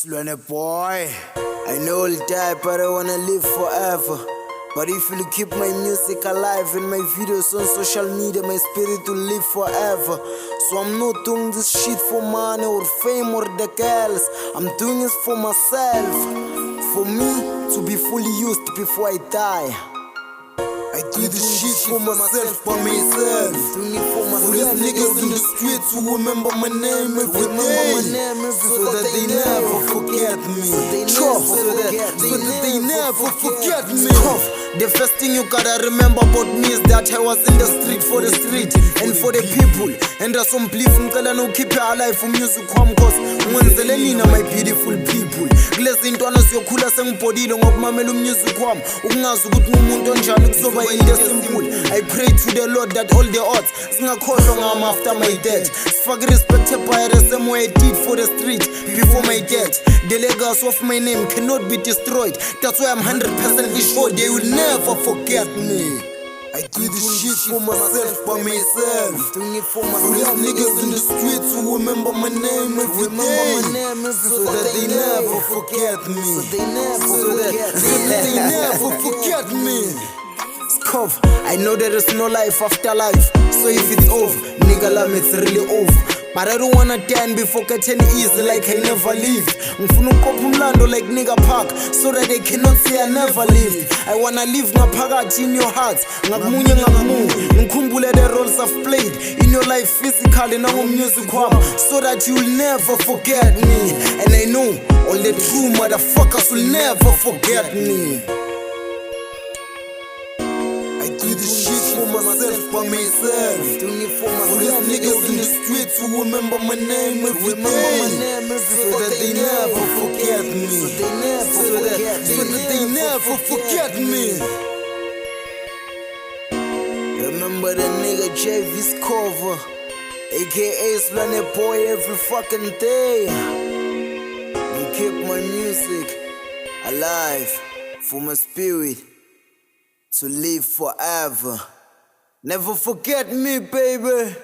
Slane boy, I know I'll die, but I wanna live forever. But if you keep my music alive and my videos on social media, my spirit will live forever. So I'm not doing this shit for money or fame or the girls. I'm doing it for myself, for me to be fully used before I die. I do this shit for myself, by myself. For these niggas in the streets who remember my name every day, so that they never forget me. So that they never forget me. The first thing you gotta remember about me is that I was in the street for the street and for the people. And there's some belief ngicela no keep it alive for music wami, cause ngwenzele nina my beautiful people. Kulezi ntwana siyokhula sengibhodile ngokumamela umusic wami, ukungazi ukuthi ngumuntu onjani kuzoba into simple. I pray to the Lord that all the odds singakhohlwa ngami after my death. Sifake respect by the same way I did for the street before my death. The legacy of my name cannot be destroyed. That's why I'm 100% sure they will never forget me. I do this shit for myself, by myself. For these niggas in the streets who remember my name every day, so that they never forget me. So that they never forget me. Skhova, I know there is no life after life. So if it's over, nigga love it's really over. But I don't wanna die before getting easy like I never lived. Ngifuna ukopha umlando like nigga park, so that they cannot say I never lived. I wanna live ngaphakathi in your heart, ngakumunye ngakumunye. Ngikhumbule the roles I've played in your life physically nangomusic wami, so that you'll never forget me. And I know all the true motherfuckers will never forget me. I do this shit for myself, by myself. For these niggas in the streets who remember my name every day, so that they never forget me. So that they never forget me. Remember the nigga JayVee Skhova, aka Slane boy every fucking day. And keep my music alive for my spirit to live forever. Never forget me, baby.